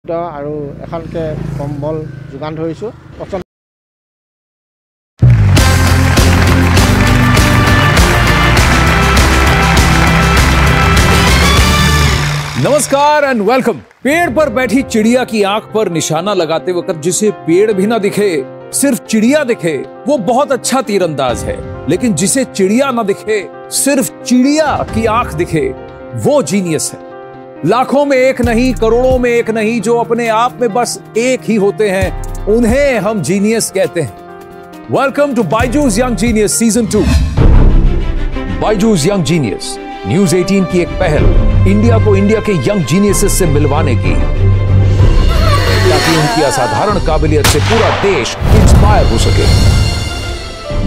আৰু এখনকে কম্বল যোগান ধৰিছো। नमस्कार एंड वेलकम। पेड़ पर बैठी चिड़िया की आंख पर निशाना लगाते वक्त जिसे पेड़ भी ना दिखे, सिर्फ चिड़िया दिखे, वो बहुत अच्छा तीरंदाज है। लेकिन जिसे चिड़िया ना दिखे, सिर्फ चिड़िया की आंख दिखे, वो जीनियस है। लाखों में एक नहीं, करोड़ों में एक नहीं, जो अपने आप में बस एक ही होते हैं, उन्हें हम जीनियस कहते हैं। Welcome to Byju's young genius season 2। Byju's young genius news 18 की एक पहल इंडिया को इंडिया के यंग जीनियसेस से मिलवाने की, ताकि उनकी असाधारण काबिलियत से पूरा देश इंस्पायर हो सके।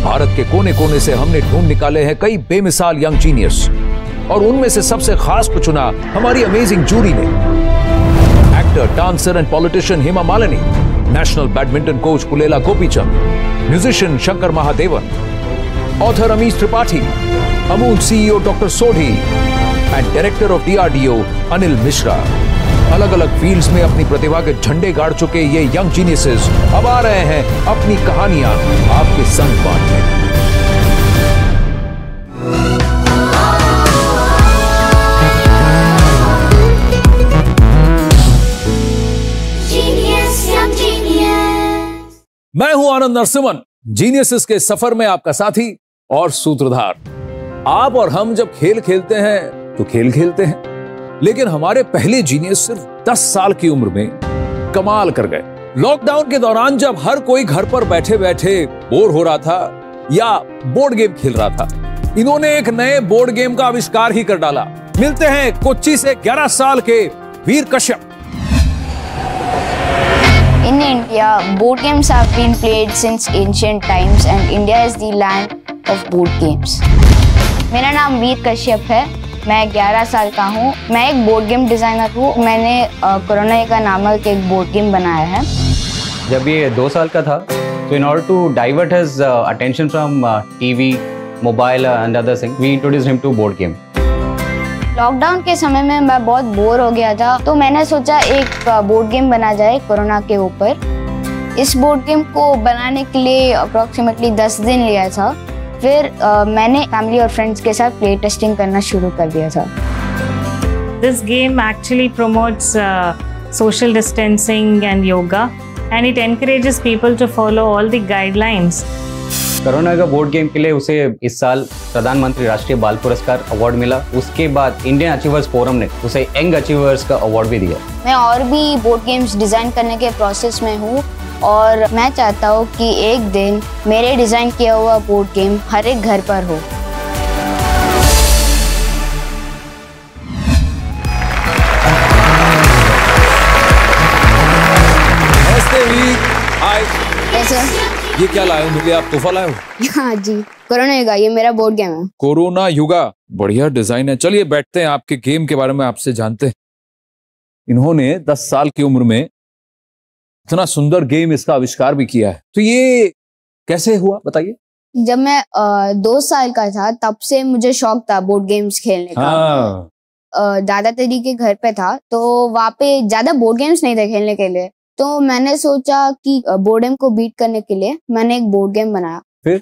भारत के कोने कोने से हमने ढूंढ निकाले हैं कई बेमिसाल यंग जीनियस, और उनमें से सबसे खास को चुना हमारी अमेजिंग जूरी ने। Actor, dancer and politician Hema Malini, national badminton coach Pullela Gopichand, musician Shankar Mahadevan, author Amish Tripathi, Amul CEO doctor Sodhi and director of DRDO Anil Mishra. अलग अलग फील्ड्स में अपनी प्रतिभा के झंडे गाड़ चुके ये यंग जीनियसेस अब आ रहे हैं अपनी कहानियां आपके संग बांटने। मैं हूं आनंद नरसिम्हन, जीनियसेस के सफर में आपका साथी और सूत्रधार। आप और हम जब खेल खेलते हैं तो खेल खेलते हैं, लेकिन हमारे पहले जीनियस सिर्फ 10 साल की उम्र में कमाल कर गए। लॉकडाउन के दौरान जब हर कोई घर पर बैठे बैठे बोर हो रहा था या बोर्ड गेम खेल रहा था, इन्होंने एक नए बोर्ड गेम का आविष्कार ही कर डाला। मिलते हैं कोच्चि से 11 साल के वीर Kashyap. In India, board games have been played since ancient times and India is the land of board games. मेरा नाम वीर कश्यप है, मैं 11 साल का हूँ। मैं एक बोर्ड गेम डिज़ाइनर हूँ। मैंने कोरोना नामक एक बोर्ड गेम बनाया है। जब ये 2 साल का था, तो in order to divert his attention from TV, mobile and other things, we introduced him to board game. Lockdown के समय में मैं बहुत बोर हो गया था, तो मैंने सोचा एक बोर्ड गेम बना जाए कोरोना के ऊपर। इस बोर्ड गेम को बनाने के लिए अप्रोक्सीमेटली 10 दिन लिया था। फिर मैंने फैमिली और फ्रेंड्स के साथ प्ले टेस्टिंग करना शुरू कर दिया था। This game actually promotes social distancing and yoga, and it encourages people to follow all the guidelines. Corona का बोर्ड गेम के लिए उसे इस साल प्रधानमंत्री राष्ट्रीय बाल पुरस्कार अवार्ड मिला। उसके बाद इंडियन अचीवर्स फोरम ने उसे यंग अचीवर्स का अवार्ड भी दिया। मैं और भी बोर्ड गेम्स डिज़ाइन करने के प्रोसेस में हूँ, और मैं चाहता हूँ कि एक दिन मेरे डिज़ाइन किया हुआ बोर्ड गेम हर एक घर पर हो। ये क्या लाए हो? मुझे आप तोहफा लाए हो? हाँ जी, कोरोना युगा, ये मेरा बोर्ड गेम है। कोरोना युगा, बढ़िया डिजाइन है। चलिए बैठते हैं, आपके गेम के बारे में आपसे जानते हैं। इन्होंने 10 साल की उम्र में इतना सुंदर गेम, इसका आविष्कार भी किया है, तो ये कैसे हुआ बताइए। जब मैं 2 साल का था, तब से मुझे शौक था बोर्ड गेम्स खेलने का। हाँ। दादा दादी के घर पे था, तो वहाँ पे ज्यादा बोर्ड गेम्स नहीं थे खेलने के लिए, तो मैंने सोचा कि बोर्डम को बीट करने के लिए मैंने एक बोर्ड गेम बनाया। फिर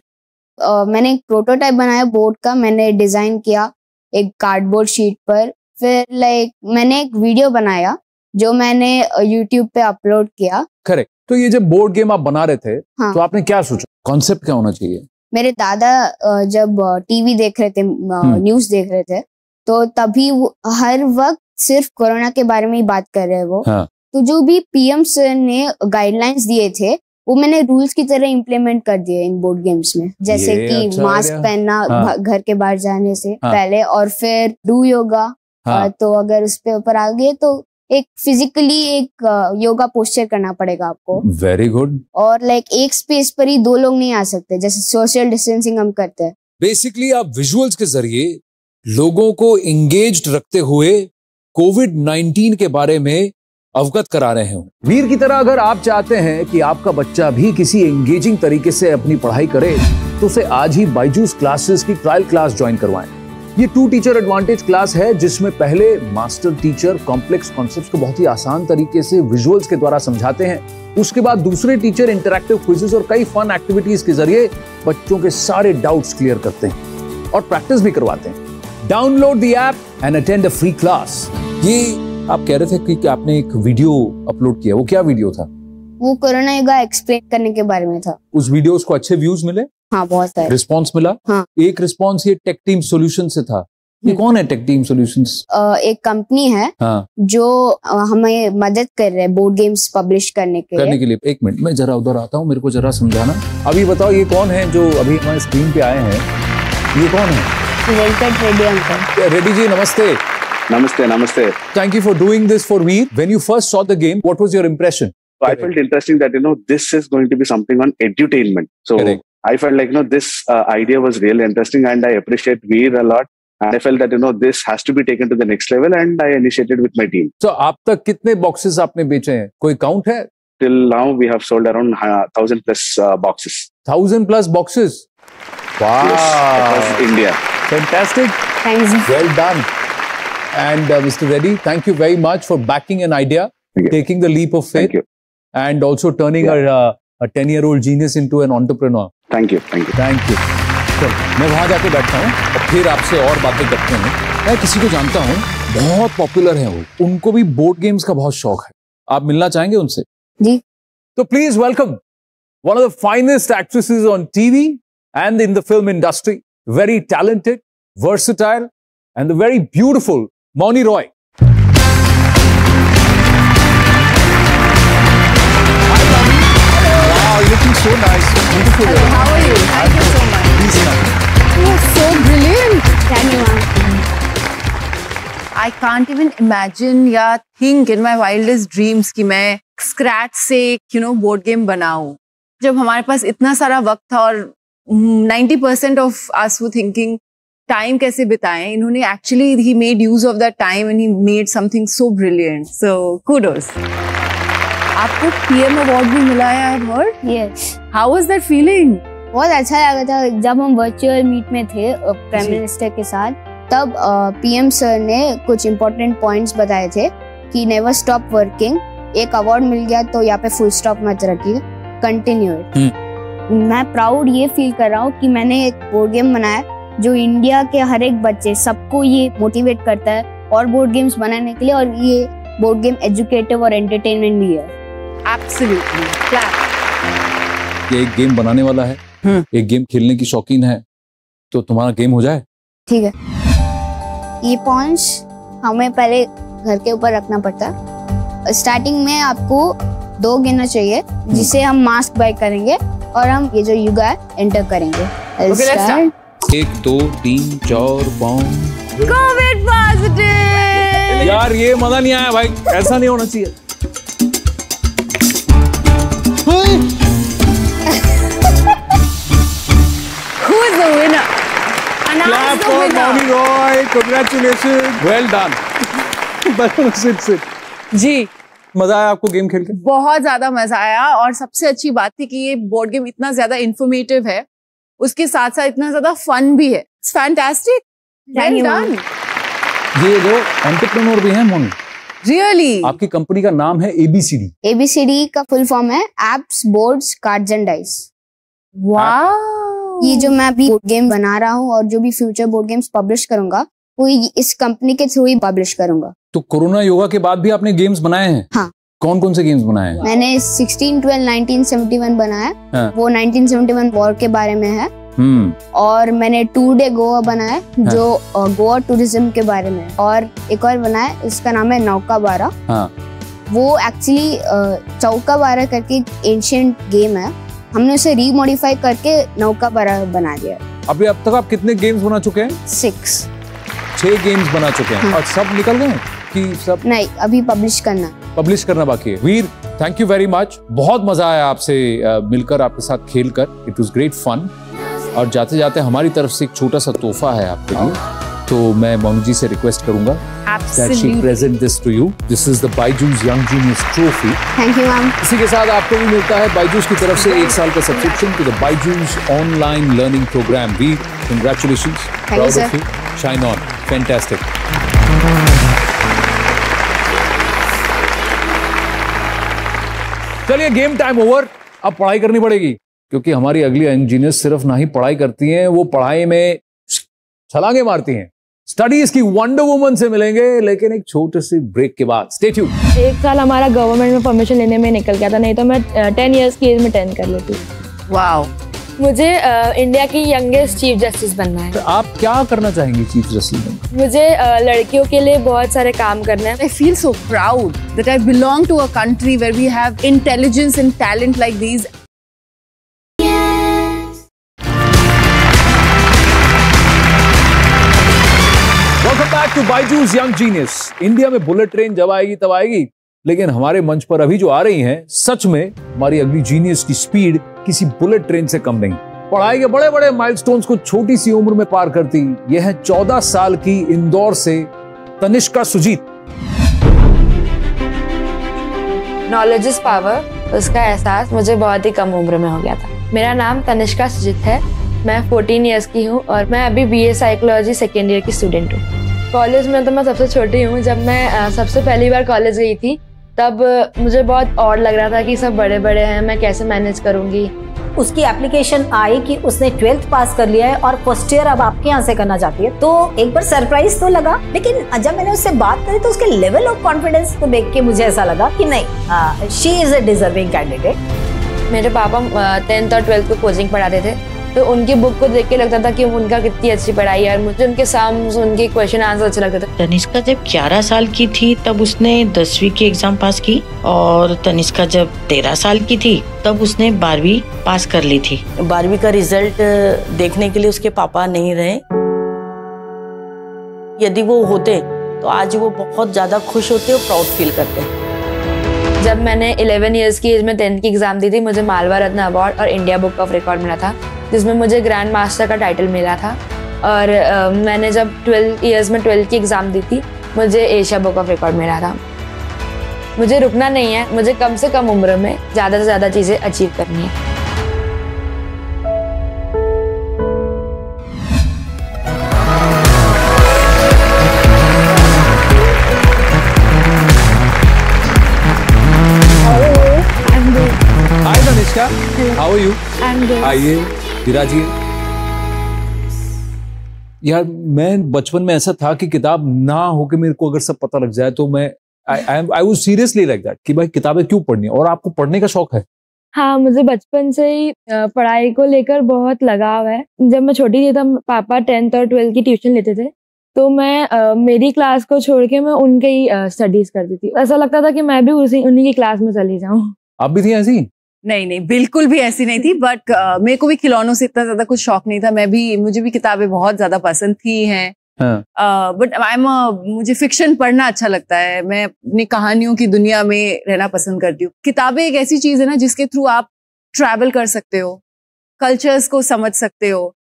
मैंने एक प्रोटोटाइप बनाया बोर्ड का, मैंने डिजाइन किया एक कार्डबोर्ड शीट पर। फिर मैंने एक वीडियो बनाया जो मैंने YouTube पे अपलोड किया। करेक्ट। तो ये जब बोर्ड गेम आप बना रहे थे, हाँ, तो आपने क्या सोचा, कॉन्सेप्ट क्या होना चाहिए? मेरे दादा जब टीवी देख रहे थे, न्यूज देख रहे थे, तो तभी वो हर वक्त सिर्फ कोरोना के बारे में ही बात कर रहे हैं वो। हाँ। तो जो भी PM सर ने गाइडलाइंस दिए थे, वो मैंने रूल्स की तरह इम्प्लीमेंट कर दिए इन बोर्ड गेम्स में। जैसे कि अच्छा मास्क पहनना, हाँ, घर के बाहर जाने से हाँ, पहले, और फिर डू योगा। हाँ, तो अगर उस पे ऊपर आ गए तो एक फिजिकली एक योगा पोस्चर करना पड़ेगा आपको। Very good. और एक स्पेस पर ही 2 लोग नहीं आ सकते, जैसे सोशल डिस्टेंसिंग हम करते हैं। बेसिकली आप विजुअल्स के जरिए लोगों को एंगेज्ड रखते हुए कोविड-19 के बारे में अवगत करा रहे हो। वीर की तरह अगर आप चाहते हैं कि आपका बच्चा भी किसी एंगेजिंग तरीके से अपनी पढ़ाई करे, तो उसे आज ही बायजूस क्लासेस की ट्रायल क्लास ज्वाइन करवाएं। ये 2 टीचर एडवांटेज क्लास है जिसमें पहले मास्टर टीचर कॉम्प्लेक्स कॉन्सेप्ट्स को बहुत ही आसान तरीके से विजुअल्स के द्वारा समझाते हैं। उसके बाद दूसरे टीचर इंटरैक्टिव क्विज़ेस और कई फन एक्टिविटीज के जरिए बच्चों के सारे डाउट्स क्लियर करते हैं और प्रैक्टिस भी करवाते हैं। Download the app and attend a free class. ये आप कह रहे थे कि आपने एक वीडियो अपलोड किया, वो क्या वीडियो था? वो कोरोना युगा एक्सप्लेन करने के बारे में था। उस वीडियोस को अच्छे व्यूज मिले? हाँ, बहुत सारे। रिस्पांस मिला? हाँ। एक रिस्पांस ये टेक टीम सॉल्यूशन से था। ये कौन है टेक टीम सॉल्यूशंस? एक कंपनी है हाँ। जो हमें मदद कर रहे हैं बोर्ड गेम्स पब्लिश करने के लिए। एक मिनट, मैं जरा उधर आता हूँ, मेरे को जरा समझाना। अभी बताओ ये कौन है जो अभी हमारे स्क्रीन पे आए हैं? ये कौन है? वेंकट रेड्डी अंकल। रेड्डी जी नमस्ते। Namaste, namaste. Thank you for doing this for me. When you first saw the game, what was your impression? So I felt interesting that, this is going to be something on edutainment. So Correct. I felt like, this idea was really interesting and I appreciate Veer a lot. And I felt that, this has to be taken to the next level and I initiated with my team. So आप तक कितने boxes आपने बेचे हैं? कोई count है? Till now, we have sold around 1,000 plus boxes. 1,000 plus boxes? Wow. Yes, across India. Fantastic. Thanks. Well done. And Mr. Reddy, thank you very much for backing an idea, Thank you. taking the leap of faith, Thank you. and also turning a 10-year-old genius into an entrepreneur. Thank you. Thank you. Thank you. चल, मैं वहां जाके बैठता हूँ और फिर आपसे और बातें करते हैं। मैं किसी को जानता हूँ, बहुत पॉपुलर है वो, उनको भी बोर्ड गेम्स का बहुत शौक है। आप मिलना चाहेंगे उनसे? जी। तो please welcome one of the finest actresses on TV and in the film industry, very talented, versatile, and the very beautiful Moni Roy. Hi, Moni. Wow, you're looking so nice, so beautiful. Hello, how are you? Thank you so much. Please come. You are so brilliant. Thank you ma'am. I can't even imagine या think in my wildest dreams कि मैं scratch से board game बनाऊं। जब हमारे पास इतना सारा वक्त था और 90% of us were thinking time कैसे बिताएं, इन्होंने actually he made use of that time and he made something so brilliant. So kudos. आपको PM अवार्ड भी मिला है, I have heard. Yes. How was that feeling? बहुत अच्छा लगा था जब हम वर्चुअल मीट में थे प्राइम मिनिस्टर के साथ। तब पीएम सर ने कुछ इम्पोर्टेंट पॉइंट्स बताए थे कि नेवर स्टॉप वर्किंग। एक अवार्ड मिल गया तो यहाँ पे फुल स्टॉप मत रखिए, कंटिन्यू इट। मैं प्राउड ये फील कर रहा हूँ कि मैंने एक बोर्ड गेम बनाया जो इंडिया के हर एक बच्चे सबको ये मोटिवेट करता है और बोर्ड गेम्स बनाने के लिए, और ये बोर्ड गेम एजुकेटिव और एंटरटेनमेंट भी है। Absolutely. Clap. ये एक गेम बनाने वाला है, एक गेम खेलने की शौकीन है, तो तुम्हारा गेम हो जाए। ठीक है। ये पॉइंट्स हमें पहले घर के ऊपर रखना पड़ता है। स्टार्टिंग में आपको 2 गिनना चाहिए जिसे हम मास्क बाय करेंगे और हम ये जो युगा है एंटर करेंगे। Okay, let's start. 1 2 3 4 5। COVID positive. यार ये मजा नहीं आया भाई, ऐसा नहीं होना चाहिए। Who is the winner? Clap Announce the for winner. Moni Roy, congratulations, well done. sit. जी, मजा आया आपको गेम खेल के? बहुत ज्यादा मजा आया और सबसे अच्छी बात थी कि ये बोर्ड गेम इतना ज्यादा इंफॉर्मेटिव है, उसके साथ साथ इतना ज्यादा फन भी है। It's fantastic. Thank Well you, done. ये जो एंटरप्रेन्योर भी हैं मोनी, Really? आपकी कंपनी का नाम है ABCD। ABCD का फुल फॉर्म है apps, boards, cards and dice. Wow. ये जो मैं अभी बोर्ड गेम बना रहा हूँ और जो भी फ्यूचर बोर्ड गेम्स पब्लिश करूंगा वो इस कंपनी के थ्रू ही पब्लिश करूंगा। तो कोरोना योगा के बाद भी आपने गेम्स बनाए हैं? हाँ। कौन कौन से गेम्स बनाए हैं? मैंने 16/12/1971 बनाया, हाँ। वो 1971 वॉर के बारे में है। और मैंने 2 डे गोवा बनाया जो गोवा टूरिज्म के बारे में, और एक और बनाया इसका नाम है नौका बारा। हाँ। वो एक्चुअली चौका बारा करके एक एंशिएंट गेम है, हमने उसे रीमॉडिफाई करके नौका बारा बना दिया। अभी अब तक आप कितने गेम्स बना चुके हैं? 6 गेम्स बना चुके हैं। हाँ। और सब निकल गए कि सब नहीं, अभी पब्लिश करना। पब्लिश करना बाकी है। Veer, thank you very much, बहुत मजा आया आपसे मिलकर, आपके साथ खेलकर। It was great fun. और जाते जाते हमारी तरफ से एक छोटा सा तोहफा है आपके लिए, तो मैं मोनी जी से रिक्वेस्ट करूंगा that she present this to you. This is the Byju's Young Genius Trophy. Thank you ma'am. इसी के साथ आपको भी मिलता है बायजूस की तरफ से 1 साल का subscription to the Byju's online learning programme. Veer, congratulations, Thank you, proud of sir. you. Shine on, fantastic. चलिए, गेम टाइम ओवर। अब पढ़ाई करनी पड़ेगी, क्योंकि हमारी अगली इंजीनियर सिर्फ ना ही पढ़ाई करती हैं, वो पढ़ाई में छलांगे मारती हैं। स्टडीज की वंडर वुमन से मिलेंगे, लेकिन एक छोटे से ब्रेक के बाद। Stay tuned. एक साल हमारा गवर्नमेंट में परमिशन लेने में निकल गया था, नहीं तो मैं 10 इयर्स की एज में 10 कर लेती। वाओ। मुझे इंडिया की यंगेस्ट चीफ जस्टिस बनना है। तो आप क्या करना चाहेंगी चीफ जस्टिस में? मुझे लड़कियों के लिए बहुत सारे काम करना है। I feel so proud that I belong to a country where we have intelligence and talent like these. Welcome back to Byju's young genius. India में बुलेट ट्रेन जब आएगी तब आएगी, लेकिन हमारे मंच पर अभी जो आ रही हैं, सच में हमारी अगली जीनियस की स्पीड किसी बुलेट ट्रेन से कम नहीं। पढ़ाई के बड़े बड़े माइलस्टोन्स को छोटी सी उम्र में पार करती यह है 14 साल की इंदौर से Tanishka Sujit. Knowledge is power, उसका एहसास मुझे बहुत ही कम उम्र में हो गया था। मेरा नाम तनिष्का सुजीत है, मैं 14 इयर्स की हूँ और मैं अभी BA साइकोलॉजी सेकेंड ईयर की स्टूडेंट हूँ। कॉलेज में तो मैं सबसे छोटी हूँ। जब मैं सबसे पहली बार कॉलेज गई थी तब मुझे बहुत ऑड लग रहा था कि सब बड़े बड़े हैं, मैं कैसे मैनेज करूँगी। उसकी एप्लीकेशन आई कि उसने 12th पास कर लिया है और फर्स्ट ईयर अब आपके यहाँ से करना चाहती है, तो एक बार सरप्राइज तो लगा, लेकिन जब मैंने उससे बात करी तो उसके लेवल ऑफ कॉन्फिडेंस को देख के मुझे ऐसा लगा कि नहीं, she is a deserving candidate. मेरे पापा 10th और 12th को कोचिंग पढ़ाते थे, तो उनकी बुक को देख के लगता था कि उनका कितनी अच्छी पढ़ाई है और मुझे उनके साम्स, उनके क्वेश्चन आंसर अच्छे लगते थे। तनिष्का जब 11 साल की थी तब उसने 10वीं की एग्जाम पास की, और तनिष्का जब 13 साल की थी तब उसने 12वीं पास कर ली थी। 12वीं का रिजल्ट देखने के लिए उसके पापा नहीं रहे। यदि वो होते तो आज वो बहुत ज्यादा खुश होते और प्राउड फील करते। जब मैंने 11 इयर्स की एज में 10th की एग्जाम दी थी, मुझे मालवा रत्न अवार्ड और इंडिया बुक ऑफ रिकॉर्ड मिला था, जिसमें मुझे ग्रैंड मास्टर का टाइटल मिला था। और मैंने जब 12 इयर्स में 12th की एग्जाम दी थी, मुझे एशिया बुक ऑफ रिकॉर्ड मिला था। मुझे रुकना नहीं है, मुझे कम से कम उम्र में ज़्यादा से ज़्यादा चीज़ें अचीव करनी है। हाय तनिष्का, हाउ आर यू? आइए विराजिए। यार, मैं बचपन में ऐसा था कि किताब ना होके मेरे को अगर सब पता लग जाए तो मैं I was seriously like that कि भाई किताबें क्यों पढ़नी है। और आपको पढ़ने का शौक है? हाँ, मुझे बचपन से ही पढ़ाई को लेकर बहुत लगाव है। जब मैं छोटी थी तब पापा 10th और 12th की ट्यूशन लेते थे, तो मैं मेरी क्लास को छोड़ के मैं उनके ही स्टडीज करती थी। ऐसा लगता था कि मैं भी उन्हीं की क्लास में चली जाऊँ। आप भी थी ऐसी? नहीं, बिल्कुल भी ऐसी नहीं थी, बट मेरे को भी खिलौनों से इतना ज्यादा कुछ शौक नहीं था। मुझे भी किताबें बहुत ज्यादा पसंद थी हैं, बट मुझे फिक्शन पढ़ना अच्छा लगता है। मैं अपनी कहानियों की दुनिया में रहना पसंद करती हूँ। किताबें एक ऐसी चीज है ना जिसके थ्रू आप ट्रैवल कर सकते हो, कल्चर्स को समझ सकते हो।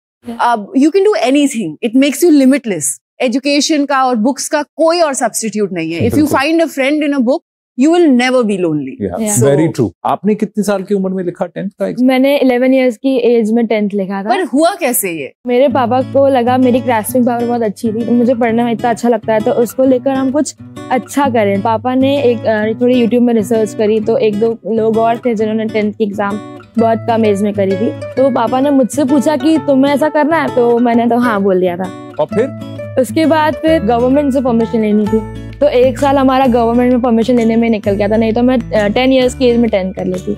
You can do anything, it makes you limitless. Education का और बुक्स का कोई और सब्स्टिट्यूट नहीं है। If you find a friend in a book, you will never be lonely. Very true. आपने कितनी साल की उम्र में लिखा 10th का एग्जाम? मैंने 11 इयर्स की एज में 10th लिखा था। पर हुआ कैसे ये? मेरे पापा को लगा मेरी ग्रास्पिंग पावर बहुत अच्छी थी, मुझे पढ़ने में इतना अच्छा लगता है, तो उसको लेकर हम कुछ अच्छा करें। पापा ने एक थोड़ी यूट्यूब में रिसर्च करी, तो 1-2 लोग और थे जिन्होंने 10th की एग्जाम बहुत कम एज में करी थी। तो पापा ने मुझसे पूछा कि तुम्हें ऐसा करना है, तो मैंने तो हाँ बोल दिया था। और फिर उसके बाद फिर गवर्नमेंट से परमिशन लेनी थी, तो एक साल हमारा गवर्नमेंट में परमिशन लेने में निकल गया था, नहीं तो मैं 10 इयर्स की एज में 10 कर लेती।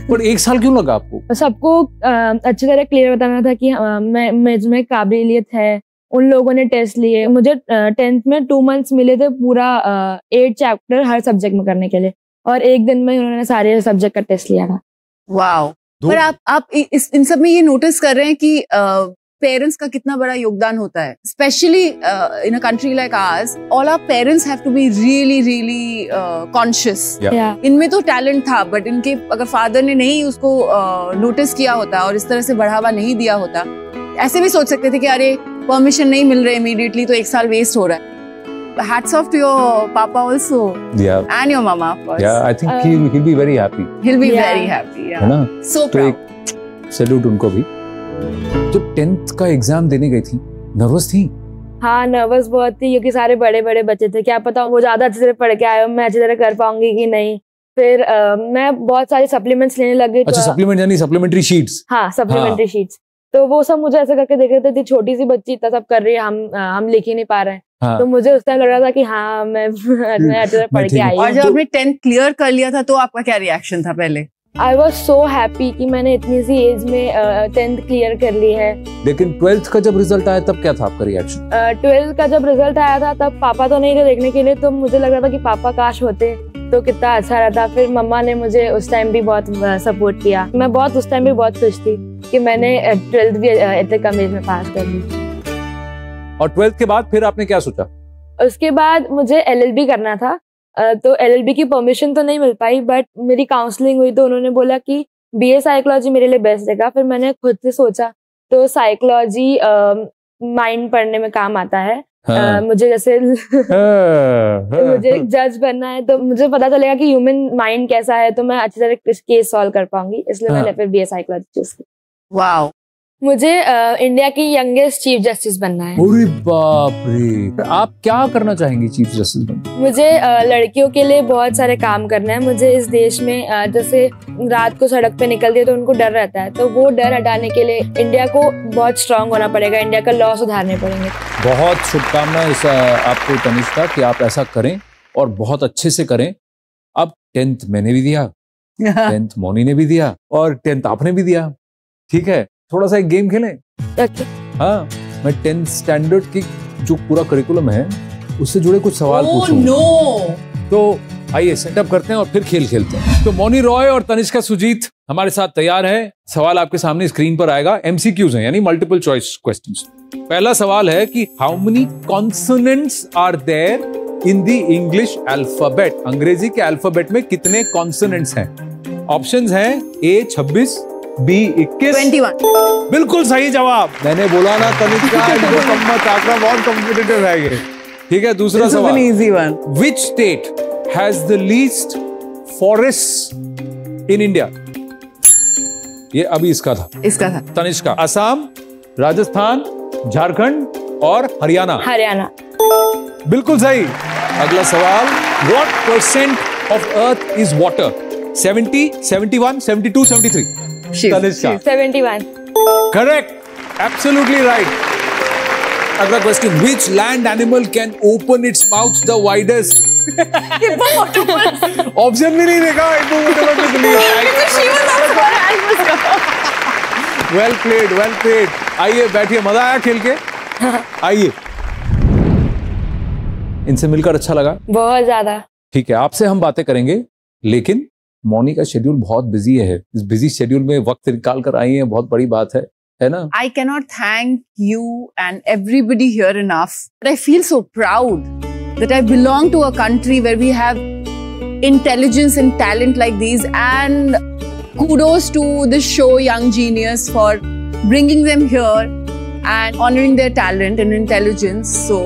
पर एक साल क्यों लगा आपको? सबको अच्छी तरह क्लियर बताना था कि मैं काबिलियत है। उन लोगों ने टेस्ट लिए, मुझे 10th में 2 मंथ्स मिले थे पूरा 8 चैप्टर हर सब्जेक्ट में करने के लिए, और एक दिन में उन्होंने सारे सब्जेक्ट का टेस्ट लिया था। वाओ। पर आप इन सब में ये नोटिस कर रहे हैं कि पेरेंट्स का कितना बड़ा योगदान होता है, specially in a country like ours. All our parents have to be really conscious. इनमें तो टैलेंट था, बट इनके अगर फादर ने नहीं उसको नोटिस किया होता और इस तरह से बढ़ावा नहीं दिया होता, ऐसे भी सोच सकते थे कि अरे परमिशन नहीं मिल रहा इमीडिएटली तो 1 साल वेस्ट हो रहा है। Hats off to your papa also. Yeah. And your mama, of course. Yeah, I think he'll be very happy. He'll be very happy. Yeah. है ना? So proud. तो सैल्यूट उनको भी। जब 10th का एग्जाम देने गई थी, नर्वस थी? हाँ, नर्वस बहुत थी क्योंकि सारे बड़े बड़े बच्चे थे, क्या पता वो ज्यादा अच्छे से पढ़ के आए हो, मैं अच्छी तरह कर पाऊंगी कि नहीं। फिर मैं बहुत सारी सप्लीमेंट्स लेने लग गई। अच्छा, सप्लीमेंट यानी सप्लीमेंटरी शीट्स? हाँ, सप्लीमेंटरी शीट्स। तो वो सब मुझे ऐसे करके देख रहे थे, छोटी सी बच्ची इतना सब कर रही है, हम लिख ही नहीं पा रहे हैं। हाँ। तो मुझे उस टाइम लग रहा था कि हाँ मैं अच्छे से पढ़ के आई। और जब आपने 10th क्लियर कर लिया था तो आपका क्या रिएक्शन था पहले? I was so happy कि मैंने इतनी सी एज में 10th क्लियर कर ली है। लेकिन 12th का जब रिजल्ट आया तब क्या था आपका रिएक्शन? 12th का जब रिजल्ट आया था तब पापा तो नहीं थे देखने के लिए, तो मुझे लग रहा था कि पापा काश होते तो कितना अच्छा रहता। फिर मम्मा ने मुझे उस टाइम भी बहुत सपोर्ट किया। मैं बहुत उस टाइम भी बहुत खुश थी कि मैंने 12th भी इतने कम एज में पास कर ली। और 12th के बाद फिर आपने क्या सोचा? उसके बाद मुझे LLB करना था, तो LLB की परमिशन तो नहीं मिल पाई, बट मेरी काउंसलिंग हुई तो उन्होंने बोला कि BA साइकोलॉजी मेरे लिए बेस्ट रहेगा। फिर मैंने खुद से सोचा तो साइकोलॉजी माइंड पढ़ने में काम आता है। हाँ। मुझे जैसे मुझे जज बनना है तो मुझे पता चलेगा कि ह्यूमन माइंड कैसा है, तो मैं अच्छी तरह केस सॉल्व कर पाऊंगी, इसलिए मैंने फिर BA साइकोलॉजी चूज की। वाओ। मुझे इंडिया की यंगेस्ट चीफ जस्टिस बनना है। अरे बाप रे, आप क्या करना चाहेंगी चीफ जस्टिस बनकर? मुझे लड़कियों के लिए बहुत सारे काम करना है। मुझे इस देश में जैसे रात को सड़क पे निकलती है तो उनको डर रहता है, तो वो डर हटाने के लिए इंडिया को बहुत स्ट्रांग होना पड़ेगा, इंडिया का लॉ सुधारने पड़ेंगे। बहुत शुभकामनाएं आपको तनिष्का कि आप ऐसा करें और बहुत अच्छे से करें। अब 10th मैंने भी दिया, 10th मोनी ने भी दिया और 10th आपने भी दिया, ठीक है? थोड़ा सा एक गेम खेलें? अच्छा। हाँ, मैं 10th स्टैंडर्ड की जो पूरा करिकुलम है उससे जुड़े कुछ सवाल पूछूंगा। नो। तो आइए सेटअप करते हैं और फिर खेल खेलते हैं। तो मोनी रॉय और तनिष्का सुजीत हमारे साथ तैयार है। सवाल आपके सामने स्क्रीन पर आएगा। MCQs हैं, यानी मल्टीपल चॉइस क्वेश्चंस। पहला सवाल है कि how many consonants are there in the English alphabet? अंग्रेजी के अल्फाबेट में कितने कॉन्सोनेंट्स हैं? ऑप्शंस हैं A 26, B 21, 21। बिल्कुल सही जवाब। मैंने बोला ना तनिष्का आंकड़ा बहुत कॉम्पिटिटिव है ये, ठीक है? दूसरा सवाल, easy one. Which state has the least forests in India? ये अभी इसका था तनिष्का। असम, राजस्थान, झारखंड और हरियाणा? हरियाणा। बिल्कुल सही। अगला सवाल, What percent of Earth is water? 70, 71, 72, 73? Tanishka 71। Correct. Absolutely right. अगला question, Which land animal can open its mouth the widest? Option भी नहीं देखा। Well played, well played. आइए बैठिए, मजा आया खेल के? आइए। इनसे मिलकर अच्छा लगा? बहुत ज्यादा। ठीक है, आपसे हम बातें करेंगे, लेकिन मोनी का शेड्यूल बहुत बिजी है। इस बिजी शेड्यूल में वक्त निकाल कर आई है, बहुत बड़ी बात है ना? I cannot thank you and everybody here enough. But I feel so proud that I belong to a country where we have intelligence and talent like these, and kudos to this show Young Genius for bringing them here and honoring their talent and intelligence. So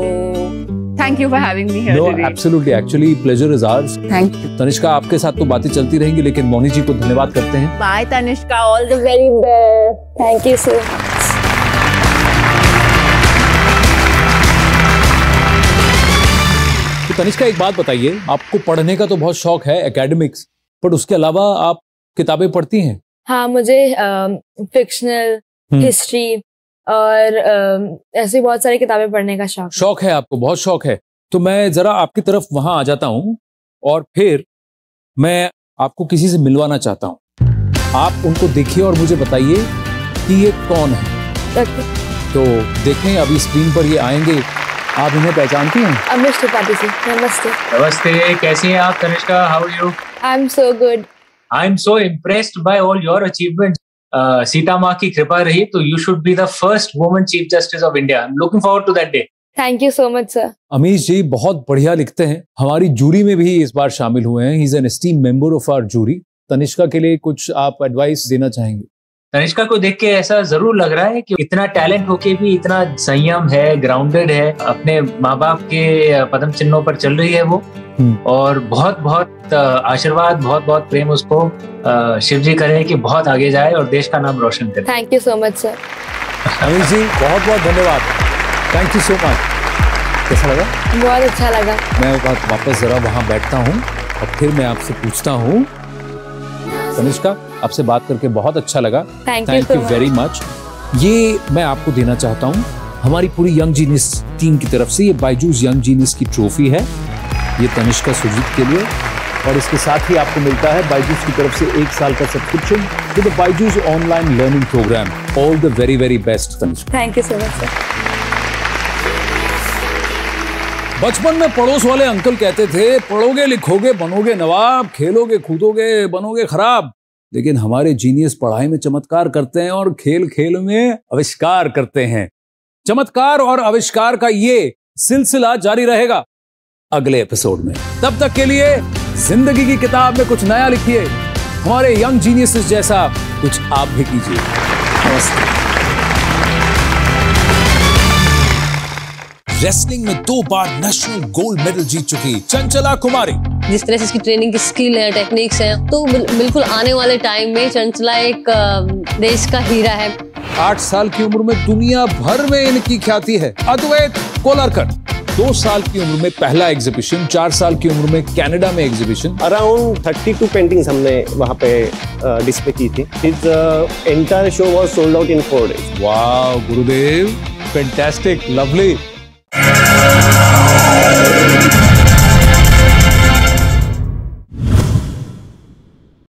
thank you for having me here today. Absolutely, actually pleasure is ours. Thank you. Tanishka, आपके साथ तो बातें चलती रहेंगी, लेकिन मोनी जी को धन्यवाद करते हैं। Bye Tanishka, all the very best. Thank you so much. तो तनिष्का, एक बात बताइए, आपको पढ़ने का तो बहुत शौक है, एकेडमिक्स, पर उसके अलावा आप किताबें पढ़ती हैं? हाँ, मुझे फिक्शनल, हिस्ट्री और ऐसी बहुत सारी किताबें पढ़ने का शौक है आपको, बहुत शौक है। तो मैं जरा आपकी तरफ वहां आ जाता हूं और फिर मैं आपको किसी से मिलवाना चाहता हूं। आप उनको देखिए और मुझे बताइए कि ये कौन है। तो देखें, अभी स्क्रीन पर ये आएंगे। आप इन्हें पहचानती हैं? अमिश त्रिपाठी से। नमस्ते। नमस्ते, कैसी हैं आप Tanishka? How are you? I am so good. I am so impressed by all your achievements. Sita माँ की कृपा रही तो you should be the first woman chief justice of India. I am looking forward to that day. Thank you so much sir. Amish ji बहुत बढ़िया लिखते हैं, हमारी जूरी में भी इस बार शामिल हुए हैं। He is an esteemed member of our jury. Tanishka के लिए कुछ आप एडवाइस देना चाहेंगे? तनिष्का को देख के ऐसा जरूर लग रहा है कि इतना टैलेंट होके भी इतना संयम है, ग्राउंडेड है, अपने माँ बाप के पदम चिन्हों पर चल रही है वो। और बहुत बहुत आशीर्वाद, बहुत बहुत प्रेम उसको शिव जी करे कि बहुत आगे जाए और देश का नाम रोशन करे। Thank you so much sir. Amish ji बहुत बहुत धन्यवाद। Thank you so much. कैसा लगा? बहुत अच्छा लगा। मैं वापस जरा वहां बैठता हूँ और फिर मैं आपसे पूछता हूँ। तनिष्का, आपसे बात करके बहुत अच्छा लगा। Thank you very much. ये मैं आपको देना चाहता हूँ हमारी पूरी यंग जीनियस टीम की तरफ से। ये बायजूस यंग जीनियस की ट्रॉफी है, ये तनिष्का सुजीत के लिए, और इसके साथ ही आपको मिलता है बायजूस की तरफ से 1 साल का subscription to the Byju's online learning programme. All the very very best Tanishka. Thank you so much sir. बचपन में पड़ोस वाले अंकल कहते थे पढ़ोगे लिखोगे बनोगे नवाब, खेलोगे कूदोगे बनोगे खराब। लेकिन हमारे जीनियस पढ़ाई में चमत्कार करते हैं और खेल खेल में आविष्कार करते हैं। चमत्कार और आविष्कार का ये सिलसिला जारी रहेगा अगले एपिसोड में। तब तक के लिए जिंदगी की किताब में कुछ नया लिखिए, हमारे यंग जीनियसेस जैसा कुछ आप भी कीजिए। नमस्ते। रेसलिंग में 2 बार नेशनल गोल्ड मेडल जीत चुकी चंचला कुमारी। जिस तरह से इसकी ट्रेनिंग की स्किल है, टेक्निक्स हैं, तो बिल्कुल आने वाले टाइम में चंचला एक देश का हीरा है। 8 साल की उम्र में दुनिया भर में इनकी ख्याति है। अद्वैत कोलारकर 2 साल की उम्र में पहला एग्जीबिशन, 4 साल की उम्र में कनाडा में एग्जीबिशन। अराउंड 32 पेंटिंग्स हमने वहाँ पे डिस्प्ले की थी। His entire show was sold out in 4 days। वाह गुरुदेव, फैंटास्टिक, लवली।